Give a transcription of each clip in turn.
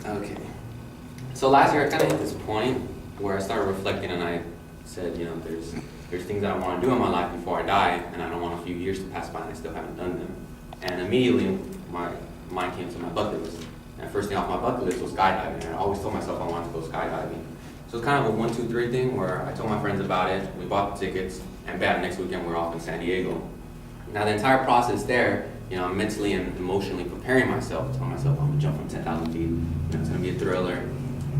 Okay. So last year I kind of hit this point where I started reflecting and I said, there's things that I want to do in my life before I die, and I don't want a few years to pass by and I still haven't done them. And immediately my mind came to my bucket list. And first thing off my bucket list was skydiving, and I always told myself I wanted to go skydiving. So it's kind of a 1, 2, 3 thing where I told my friends about it, we bought the tickets, and bam, next weekend we're off in San Diego. Now the entire process there, I'm mentally and emotionally preparing myself, telling myself I'm gonna jump from 10,000 feet, it's gonna be a thriller.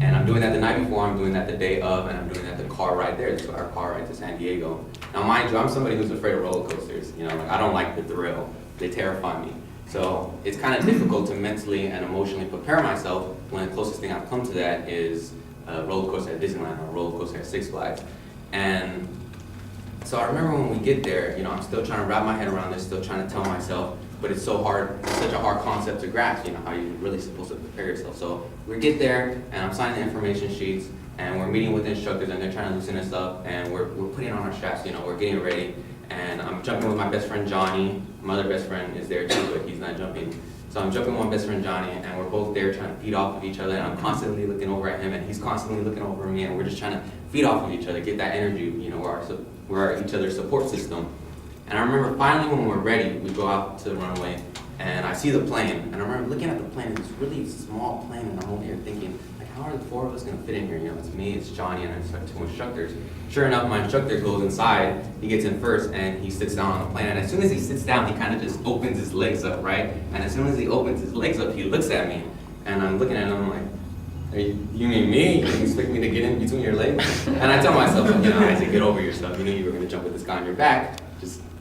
And I'm doing that the night before, I'm doing that the day of, and I'm doing that the car ride there, so our car ride to San Diego. Now mind you, I'm somebody who's afraid of roller coasters, I don't like the thrill, they terrify me. So it's kind of difficult to mentally and emotionally prepare myself when the closest thing I've come to that is a roller coaster at Disneyland or a roller coaster at Six Flags. And so I remember when we get there, I'm still trying to wrap my head around this, still trying to tell myself, but it's so hard, it's such a hard concept to grasp, how you're really supposed to prepare yourself. So we get there, and I'm signing the information sheets, and we're meeting with the instructors, and they're trying to loosen us up, and we're putting on our straps, we're getting ready, and I'm jumping with my best friend Johnny. My other best friend is there too, but he's not jumping. So I'm jumping with my best friend Johnny, and we're both there trying to feed off of each other, and I'm constantly looking over at him, and he's constantly looking over at me, and we're just trying to feed off of each other, get that energy, we're each other's support system. And I remember finally when we're ready, we go out to the runway, and I see the plane, and I remember looking at the plane, it's this really small plane, and I'm over here thinking, how are the 4 of us gonna fit in here? It's me, it's Johnny, and it's like 2 instructors. Sure enough, my instructor goes inside, he gets in first, and he sits down on the plane, and as soon as he sits down, he kind of just opens his legs up, right? And as soon as he opens his legs up, he looks at me, and I'm looking at him, I'm like, you mean me? You expect me to get in between your legs? And I tell myself, Isaac, get over yourself. You knew you were gonna jump with this guy on your back.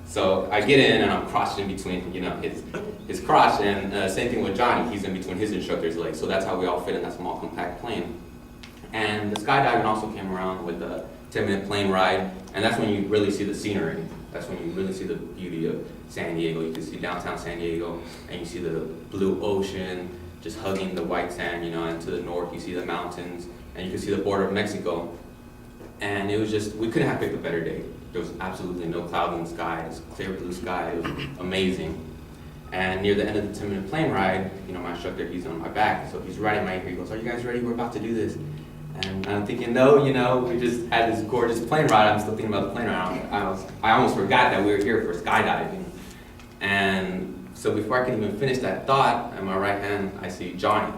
So I get in and I'm crotched in between, his crotch, and same thing with Johnny, he's in between his instructor's legs. So that's how we all fit in that small compact plane. And the skydiving also came around with a 10-minute plane ride, and that's when you really see the scenery. That's when you really see the beauty of San Diego. You can see downtown San Diego, and you see the blue ocean just hugging the white sand, and to the north you see the mountains, and you can see the border of Mexico. And it was just, we couldn't have picked a better day. There was absolutely no clouds in the sky, it was clear blue sky, it was amazing. And near the end of the 10-minute plane ride, my instructor, he's on my back, so he's right in my ear, he goes, are you guys ready? We're about to do this. And I'm thinking, no, we just had this gorgeous plane ride, I'm still thinking about the plane ride. I almost forgot that we were here for skydiving. And so before I can even finish that thought, at my right hand, I see Johnny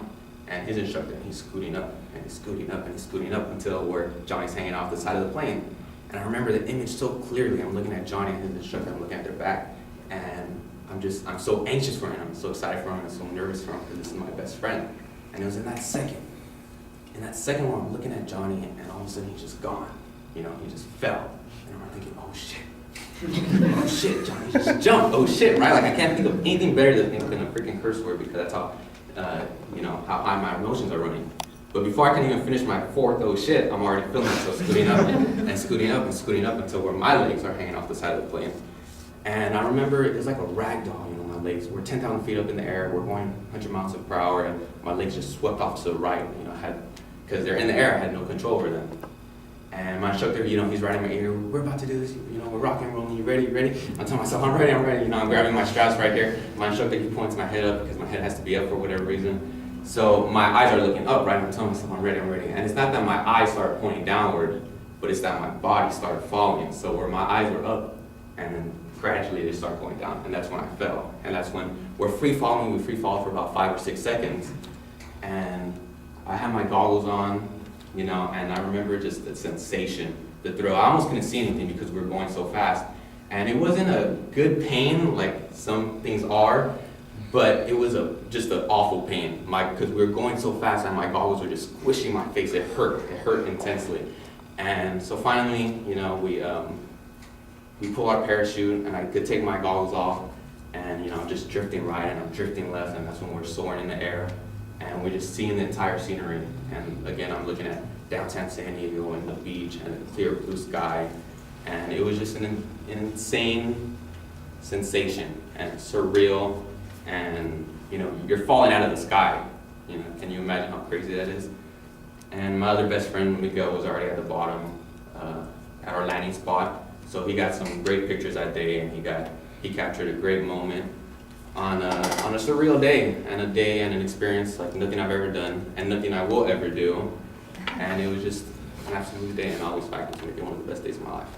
and his instructor, and he's scooting up, and he's scooting up, and he's scooting up until where Johnny's hanging off the side of the plane. And I remember the image so clearly. I'm looking at Johnny and his instructor, I'm looking at their back, and I'm so anxious for him, I'm so excited for him, I'm so nervous for him, because this is my best friend. And it was in that second where I'm looking at Johnny, and all of a sudden he's just gone. He just fell. And I'm thinking, oh shit. Oh shit, Johnny just jumped. Oh shit, right? Like I can't think of anything better than a freaking curse word, because that's how, how high my emotions are running. But before I can even finish my 4th oh shit, I'm already feeling myself scooting up and scooting up and scooting up until where my legs are hanging off the side of the plane. And I remember it was like a rag doll, my legs. We're 10,000 feet up in the air, we're going 100 miles per hour, and my legs just swept off to the right, because they're in the air, I had no control over them. And my instructor, he's right in my ear, we're about to do this, we're rocking and rolling, you ready? I tell myself, I'm ready, I'm grabbing my straps right here. My instructor, he points my head up, because my head has to be up for whatever reason. So my eyes are looking up, right? I'm telling myself, I'm ready. And it's not that my eyes started pointing downward, but it's that my body started falling. So where my eyes were up, and then gradually they start going down, and that's when I fell. And that's when we're free falling, we free fall for about 5 or 6 seconds. And I had my goggles on, and I remember just the sensation, the thrill. I almost couldn't see anything because we were going so fast. And it wasn't a good pain like some things are, but it was just an awful pain, because we were going so fast and my goggles were just squishing my face. It hurt intensely. And so finally, we pull our parachute, and I could take my goggles off, and I'm just drifting right and I'm drifting left, and that's when we're soaring in the air, and we're just seeing the entire scenery. And again, I'm looking at downtown San Diego and the beach and the clear blue sky, and it was just an insane sensation and surreal. And you're falling out of the sky. Can you imagine how crazy that is? And my other best friend Miguel was already at the bottom at our landing spot, so he got some great pictures that day, and he captured a great moment. on a surreal day and an experience like nothing I've ever done and nothing I will ever do. And it was just an absolute day, and I always fight to make it one of the best days of my life.